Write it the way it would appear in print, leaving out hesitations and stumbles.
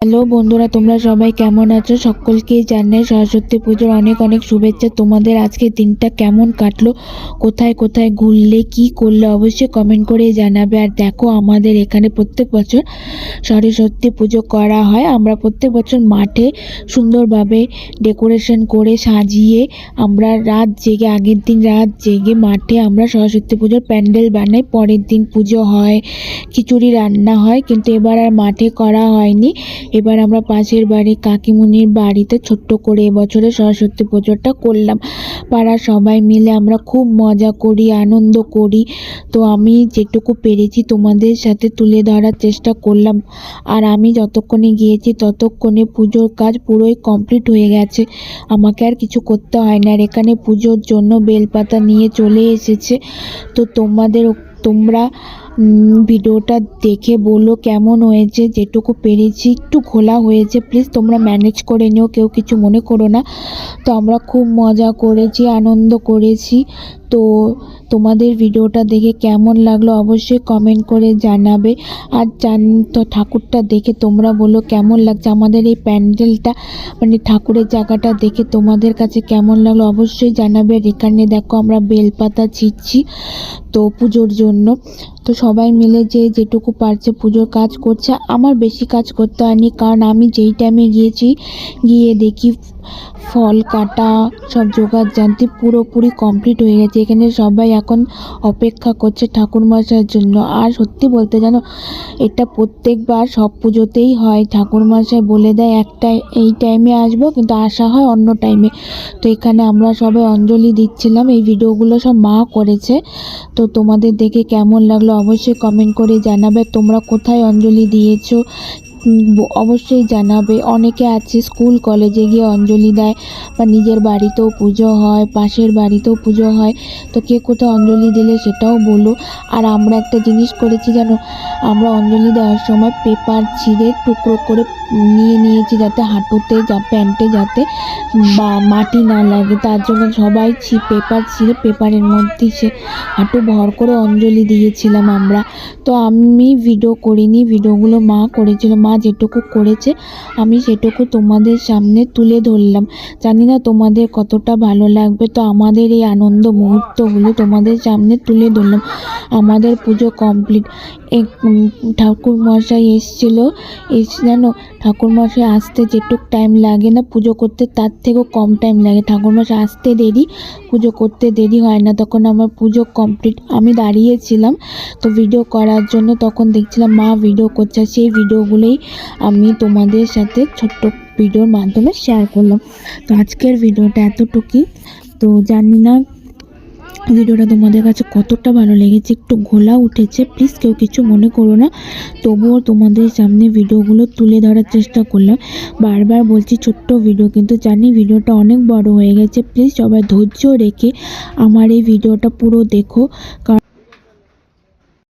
Hello বন্ধুরা, তোমরা সবাই কেমন আছো? সকলকেই জানাই সরস্বতী পুজোর অনেক অনেক শুভেচ্ছা। তোমাদের আজকের দিনটা কেমন কাটলো, কোথায় কোথায় ঘুরলে, কি করলে অবশ্যই কমেন্ট করে জানাবে। আর দেখো, আমাদের এখানে প্রত্যেক বছর সরস্বতী পুজো করা হয়। আমরা প্রত্যেক বছর মাঠে সুন্দরভাবে ডেকোরেশন করে সাজিয়ে আমরা রাত জেগে, আগের দিন রাত জেগে মাঠে আমরা সরস্বতী পুজোর প্যান্ডেল বানাই। পরের দিন পুজো হয়, খিচুড়ি রান্না হয়, কিন্তু এবার আর মাঠে করা হয়নি। এবার আমরা পাশের বাড়ি কাকিমুনির বাড়িতে ছোট্ট করে এবছরে সরস্বতী পুজোটা করলাম। পাড়ার সবাই মিলে আমরা খুব মজা করি, আনন্দ করি। তো আমি যেটুকু পেরেছি তোমাদের সাথে তুলে ধরার চেষ্টা করলাম। আর আমি যতক্ষণে গিয়েছি ততক্ষণে পুজোর কাজ পুরোই কমপ্লিট হয়ে গেছে, আমাকে আর কিছু করতে হয় না। আর এখানে পুজোর জন্য বেলপাতা নিয়ে চলে এসেছে। তো তোমরা ভিডিওটা দেখে বলো কেমন হয়েছে। যেটুকু পেরেছি একটু ঘোলা হয়েছে, প্লিজ তোমরা ম্যানেজ করে নিও, কেউ কিছু মনে করো না। তো আমরা খুব মজা করেছি, আনন্দ করেছি। তো তোমাদের ভিডিওটা দেখে কেমন লাগলো অবশ্যই কমেন্ট করে জানাবে। আর তো ঠাকুরটা দেখে তোমরা বলো কেমন লাগছে, আমাদের এই প্যান্ডেলটা মানে ঠাকুরের জায়গাটা দেখে তোমাদের কাছে কেমন লাগলো অবশ্যই জানাবে। আর এখানে দেখো আমরা বেলপাতা ছিঁড়ছি তো পুজোর জন্য। তো সবাই মিলে যে যেটুকু পারছে পুজোর কাজ করছে। আমার বেশি কাজ করতে হয়নি, কারণ আমি যেই টাইমে গিয়েছি গিয়ে দেখি ফল কাটা সব জোগাড় জানতে পুরোপুরি কমপ্লিট হয়ে গেছে। এখানে সবাই এখন অপেক্ষা করছে ঠাকুরমশাইয়ের জন্য। আর সত্যি বলতে জানো, এটা প্রত্যেকবার সব পুজোতেই হয়, ঠাকুরমশাই বলে দেয় একটা এই টাইমে আসবো, কিন্তু আসা হয় অন্য টাইমে। তো এখানে আমরা সবাই অঞ্জলি দিচ্ছিলাম, এই ভিডিওগুলো সব মা করেছে। তো তোমাদের দেখে কেমন লাগলো অবশ্যই কমেন্ট করে জানাবে। তোমরা কোথায় অঞ্জলি দিয়েছো অবশ্যই জানাবে। অনেকে আছে স্কুল কলেজে গিয়ে অঞ্জলি দেয়, বা নিজের বাড়িতেও পুজো হয়, পাশের বাড়িতেও পুজো হয়। তো কে কোথাও অঞ্জলি দিলে সেটাও বলো। আর আমরা একটা জিনিস করেছি জানো, আমরা অঞ্জলি দেওয়ার সময় পেপার ছিঁড়ে টুকরো করে নিয়েছি, যাতে হাঁটুতে প্যান্টে যাতে মাটি না লাগে। তার জন্য সবাই পেপার ছিঁড়ে পেপারের মধ্যে সে হাঁটু ভর করে অঞ্জলি দিয়েছিলাম আমরা। তো আমি ভিডিও করিনি, ভিডিওগুলো মা করেছিল। মা যেটুকু করেছে আমি সেটুকু তোমাদের সামনে তুলে ধরলাম। জানি না তোমাদের কতটা ভালো লাগবে। তো আমাদের এই আনন্দ মুহূর্তগুলো তোমাদের সামনে তুলে ধরলাম। আমাদের পুজো কমপ্লিট। ঠাকুরমশাই এসে জানো, ঠাকুরমশাই আসতে যেটুক টাইম লাগে না পুজো করতে, তার থেকেও কম টাইম লাগে। ঠাকুরমশাই আসতে দেরি, পুজো করতে দেরি হয় না। তখন আমার পুজো কমপ্লিট, আমি দাঁড়িয়েছিলাম তো ভিডিও করার জন্য। তখন দেখছিলাম মা ভিডিও করছে, সেই ভিডিওগুলোই আমি তোমাদের সাথে ছোট্ট ভিডিওর মাধ্যমে শেয়ার করলাম। তো আজকের ভিডিওটা এতটুকুই। তো জানি না ভিডিওটা তোমাদের কাছে কতটা ভালো লেগেছে, একটু ঘোলা উঠেছে, প্লিজ কেউ কিছু মনে করো না। তবুও তোমাদের সামনে ভিডিওগুলো তুলে ধরার চেষ্টা করলাম। বারবার বলছি ছোট্ট ভিডিও, কিন্তু জানি ভিডিওটা অনেক বড় হয়ে গেছে। প্লিজ সবাই ধৈর্য রেখে আমার এই ভিডিওটা পুরো দেখো, কারণ